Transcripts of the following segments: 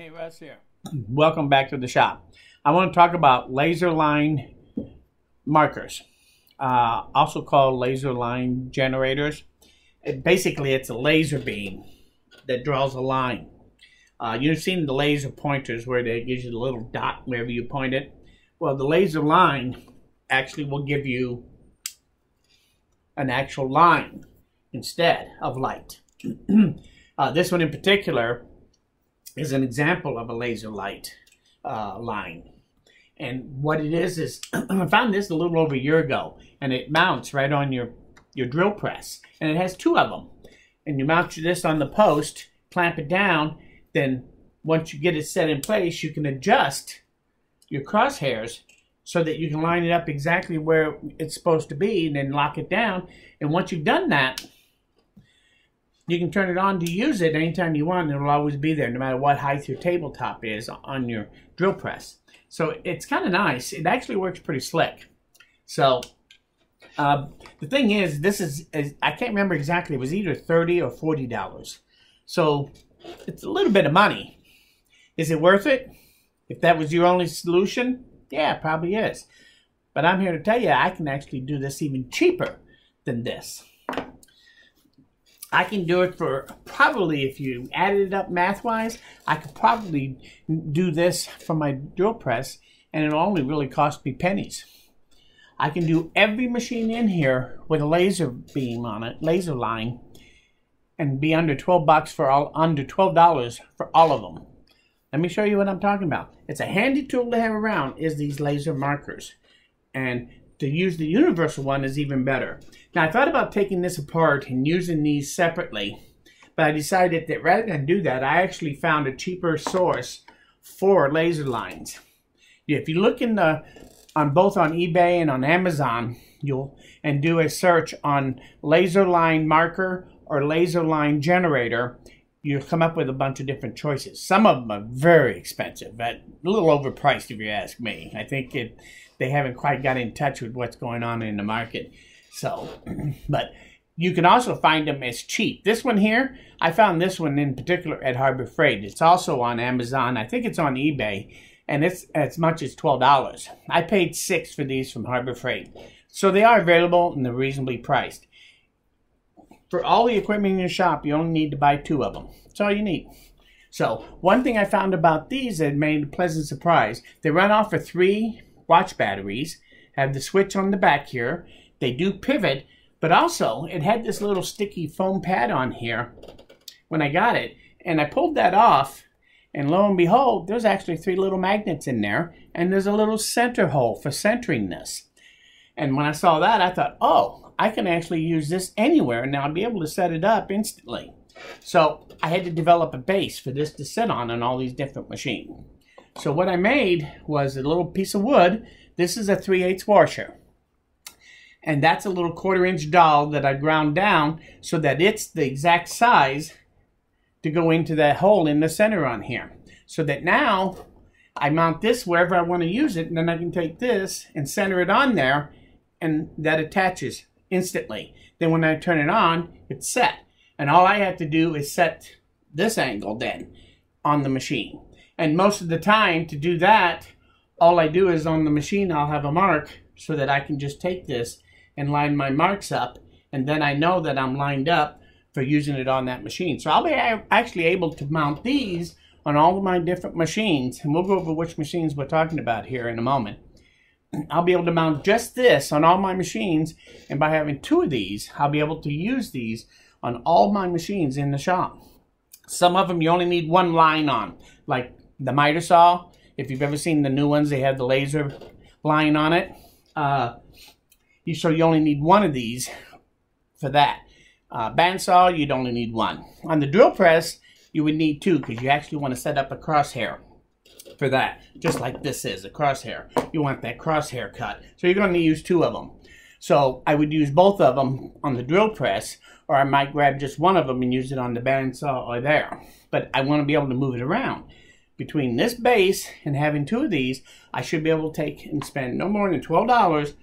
Hey, Russ here. Welcome back to the shop. I want to talk about laser line markers, also called laser line generators. Basically, it's a laser beam that draws a line. You've seen the laser pointers where they gives you the little dot wherever you point it. Well, the laser line actually will give you an actual line instead of light. This one in particular is an example of a laser light line. And what it is I found this a little over a year ago, and it mounts right on your drill press. And it has two of them. And you mount this on the post, clamp it down, then once you get it set in place, you can adjust your crosshairs so that you can line it up exactly where it's supposed to be, and then lock it down. And once you've done that, you can turn it on to use it anytime you want, and it'll always be there, no matter what height your tabletop is on your drill press. So it's kind of nice. It actually works pretty slick. So the thing is, this is I can't remember exactly. It was either $30 or $40. So it's a little bit of money. Is it worth it? If that was your only solution, yeah, it probably is. But I'm here to tell you, I can actually do this even cheaper than this. I can do it for probably, if you added it up math-wise, I could probably do this for my drill press, and it'll only really cost me pennies. I can do every machine in here with a laser beam on it, laser line, and be under $12 for $12 for all of them. Let me show you what I'm talking about. It's a handy tool to have around, is these laser markers. And to use the universal one is even better. Now, I thought about taking this apart and using these separately, but I decided that rather than do that, I actually found a cheaper source for laser lines. If you look on both on eBay and on Amazon, and do a search on laser line marker or laser line generator, you'll come up with a bunch of different choices. Some of them are very expensive, but a little overpriced if you ask me. I think they haven't quite got in touch with what's going on in the market. So, but you can also find them as cheap. This one here, I found this one in particular at Harbor Freight. It's also on Amazon. I think it's on eBay, and it's as much as $12. I paid $6 for these from Harbor Freight. So they are available and they're reasonably priced. For all the equipment in your shop, you only need to buy 2 of them. That's all you need. So one thing I found about these that made a pleasant surprise, they run off of 3 watch batteries, have the switch on the back here. They do pivot, but also it had this little sticky foam pad on here when I got it. And I pulled that off, and lo and behold, there's actually 3 little magnets in there, and there's a little center hole for centering this. And when I saw that, I thought, oh, I can actually use this anywhere, and I'll be able to set it up instantly. So I had to develop a base for this to sit on all these different machines. So what I made was a little piece of wood. This is a 3/8 washer. And that's a little 1/4-inch dowel that I ground down so that it's the exact size to go into that hole in the center on here. So that now I mount this wherever I want to use it, and then I can take this and center it on there, and that attaches instantly. Then when I turn it on, it's set. And all I have to do is set this angle then on the machine. And most of the time to do that, all I do is on the machine I'll have a mark so that I can just take this and line my marks up, and then I know that I'm lined up for using it on that machine. So I'll be actually able to mount these on all of my different machines, and we'll go over which machines we're talking about here in a moment. I'll be able to mount just this on all my machines, and by having 2 of these, I'll be able to use these on all my machines in the shop. Some of them you only need 1 line on, like the miter saw. If you've ever seen the new ones, they have the laser line on it. So you only need 1 of these for that. Bandsaw, you'd only need 1. On the drill press, you would need 2 because you actually want to set up a crosshair for that, just like this is a crosshair. You want that crosshair cut. So you're going to use 2 of them. So I would use both of them on the drill press, or I might grab just 1 of them and use it on the bandsaw or there. But I want to be able to move it around. Between this base and having 2 of these, I should be able to take and spend no more than $12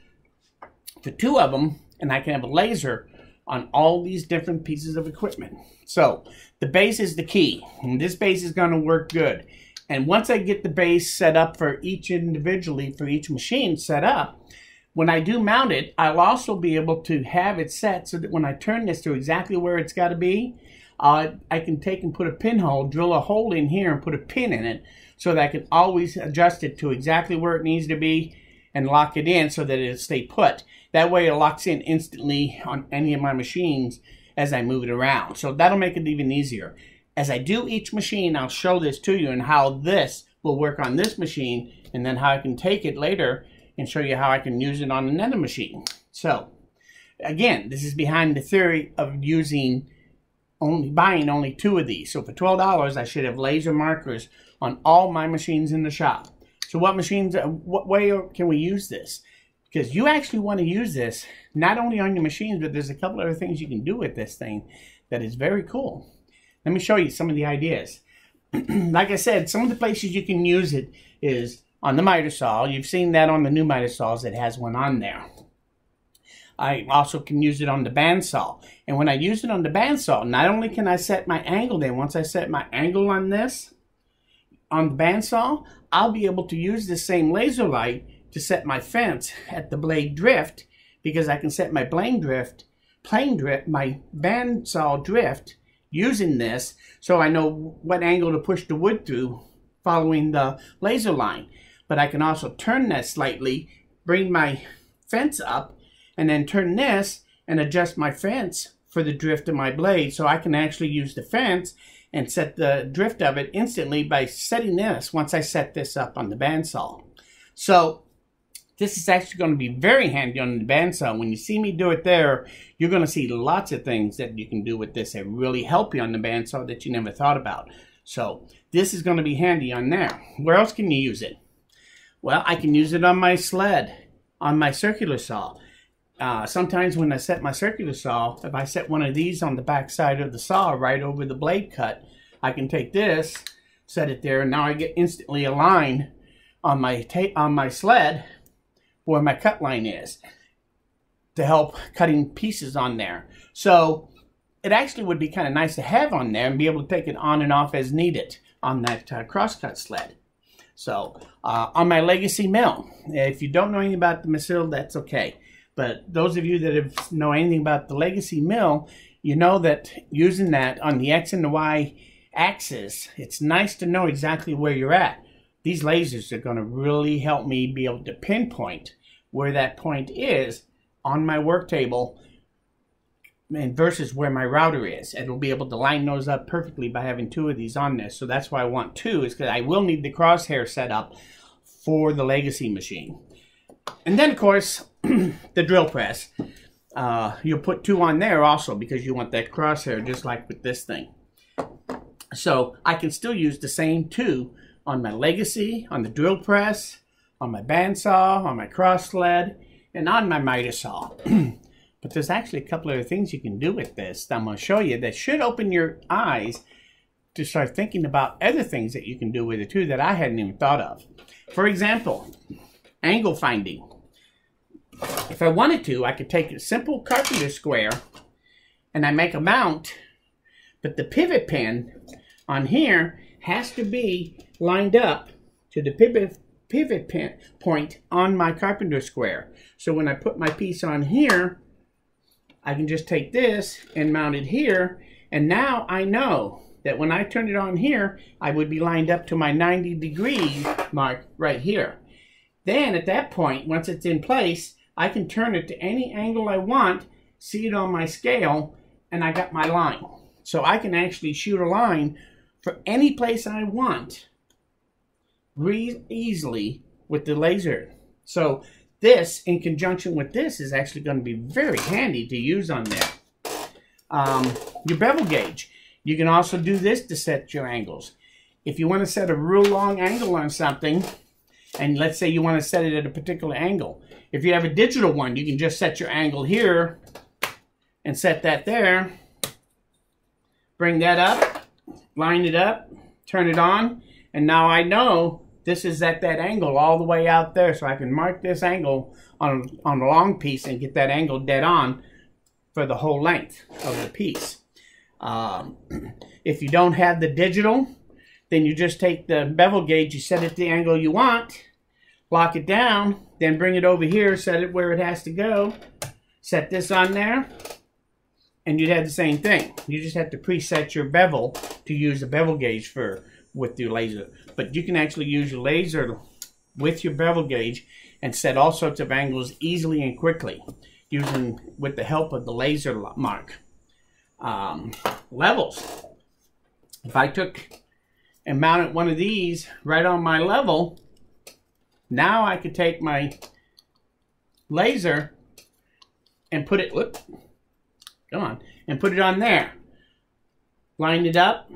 for 2 of them, and I can have a laser on all these different pieces of equipment. So the base is the key, and this base is going to work good. And once I get the base set up for each individually, for each machine set up, when I do mount it, I'll also be able to have it set so that when I turn this to exactly where it's got to be, I can take and put a pinhole, drill a hole in here and put a pin in it so that I can always adjust it to exactly where it needs to be and lock it in so that it'll stay put. That way it locks in instantly on any of my machines as I move it around. So that'll make it even easier. As I do each machine, I'll show this to you and how this will work on this machine, and then how I can take it later and show you how I can use it on another machine. So again, this is behind the theory of buying only 2 of these. So for $12, I should have laser markers on all my machines in the shop. So what way can we use this? Because you actually want to use this not only on your machines, but there's a couple other things you can do with this thing that is very cool. Let me show you some of the ideas. Like I said, some of the places you can use it is on the miter saw. You've seen that on the new miter saws. It has one on there. I also can use it on the bandsaw. And when I use it on the bandsaw, not only can I set my angle there, once I set my angle on this, on the bandsaw, I'll be able to use this same laser light to set my fence at the blade drift, because I can set my my bandsaw drift using this, so I know what angle to push the wood through following the laser line. But I can also turn that slightly, bring my fence up, and then turn this and adjust my fence for the drift of my blade. So I can actually use the fence and set the drift of it instantly by setting this once I set this up on the bandsaw. So this is actually going to be very handy on the bandsaw. When you see me do it there, you're going to see lots of things that you can do with this that really help you on the bandsaw that you never thought about. So this is going to be handy on there. Where else can you use it? Well, I can use it on my sled, on my circular saw. Sometimes when I set my circular saw, if I set one of these on the back side of the saw right over the blade cut, I can take this, set it there, and now I get instantly aligned on my sled where my cut line is to help cutting pieces on there. So it actually would be kind of nice to have on there and be able to take it on and off as needed on that crosscut sled. So on my legacy mill, if you don't know anything about the mill, that's okay. But those of you that know anything about the legacy mill, you know that using that on the X and the Y axis, it's nice to know exactly where you're at. These lasers are going to really help me be able to pinpoint where that point is on my work table and versus where my router is. And it'll be able to line those up perfectly by having 2 of these on this. So that's why I want 2, is because I will need the crosshair set up for the legacy machine. And then, of course, the drill press. You'll put 2 on there also because you want that crosshair just like with this thing. So I can still use the same 2 on my legacy, on the drill press, on my bandsaw, on my cross sled, and on my miter saw. But there's actually a couple of things you can do with this that I'm going to show you that should open your eyes to start thinking about other things that you can do with it too that I hadn't even thought of. For example, angle finding. If I wanted to, I could take a simple carpenter square and I make a mount, but the pivot pin on here has to be lined up to the pivot pin point on my carpenter square. So when I put my piece on here, I can just take this and mount it here, and now I know that when I turn it on here, I would be lined up to my 90-degree mark right here. Then at that point, once it's in place, I can turn it to any angle I want, see it on my scale, and I got my line. So I can actually shoot a line for any place I want easily with the laser. So this, in conjunction with this, is actually going to be very handy to use on there. Your bevel gauge. You can also do this to set your angles. If you want to set a real long angle on something, and let's say you want to set it at a particular angle, if you have a digital one, you can just set your angle here and set that there. Bring that up, line it up, turn it on, and now I know this is at that angle all the way out there, so I can mark this angle on a long piece and get that angle dead on for the whole length of the piece. If you don't have the digital, then you just take the bevel gauge, you set it the angle you want, lock it down, then bring it over here, set it where it has to go, set this on there, and you'd have the same thing. You just have to preset your bevel to use the bevel gauge with your laser. But you can actually use your laser with your bevel gauge and set all sorts of angles easily and quickly with the help of the laser mark. Levels. If I took and mounted one of these right on my level, now I could take my laser and put it, and put it on there. Line it up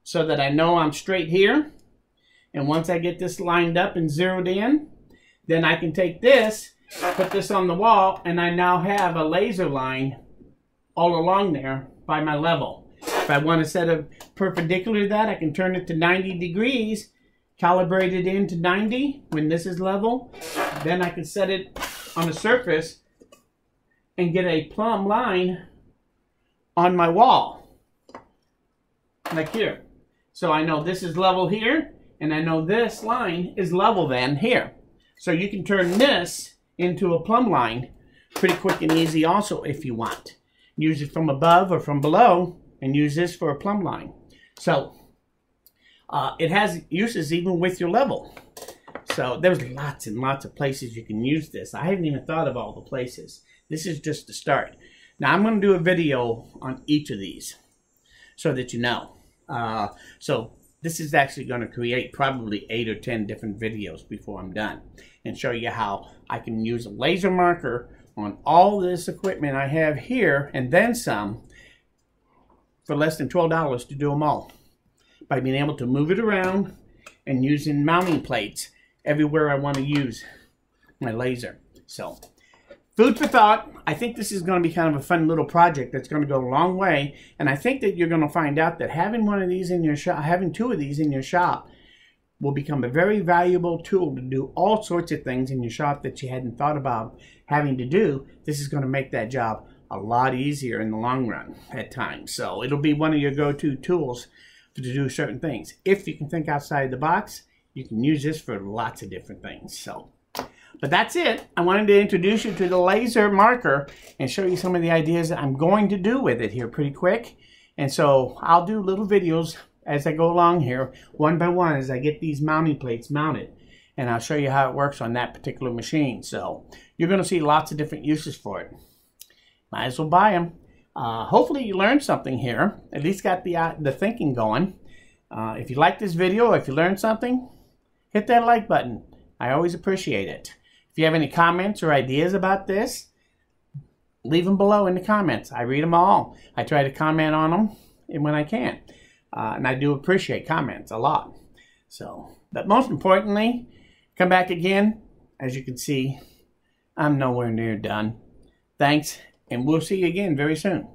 so that I know I'm straight here. And once I get this lined up and zeroed in, then I can take this, put this on the wall, and I now have a laser line all along there by my level. If I want to set it perpendicular to that, I can turn it to 90 degrees, calibrate it into 90 when this is level. Then I can set it on a surface and get a plumb line on my wall, like here. So I know this is level here, and I know this line is level then here. So you can turn this into a plumb line pretty quick and easy also if you want. Use it from above or from below and use this for a plumb line. So it has uses even with your level. So there's lots and lots of places you can use this. I haven't even thought of all the places. This is just the start. Now I'm going to do a video on each of these so that you know. So this is actually going to create probably 8 or 10 different videos before I'm done and show you how I can use a laser marker on all this equipment I have here and then some for less than $12 to do them all by being able to move it around and using mounting plates everywhere I want to use my laser. So food for thought. I think this is going to be kind of a fun little project that's going to go a long way, and I think that you're going to find out that having one of these in your shop, having 2 of these in your shop, will become a very valuable tool to do all sorts of things in your shop that you hadn't thought about having to do. This is going to make that job a lot easier in the long run at times. So it'll be one of your go-to tools to do certain things. If you can think outside the box, you can use this for lots of different things. So, but that's it. I wanted to introduce you to the laser marker and show you some of the ideas that I'm going to do with it here pretty quick. And so I'll do little videos as I go along here, one by one, as I get these mounting plates mounted. And I'll show you how it works on that particular machine. So you're going to see lots of different uses for it. Might as well buy them. Hopefully you learned something here. At least got the thinking going. If you like this video, if you learned something, hit that like button. I always appreciate it. If you have any comments or ideas about this, leave them below in the comments. I read them all. I try to comment on them when I can. And I do appreciate comments a lot. So, but most importantly, come back again. As you can see, I'm nowhere near done. Thanks, and we'll see you again very soon.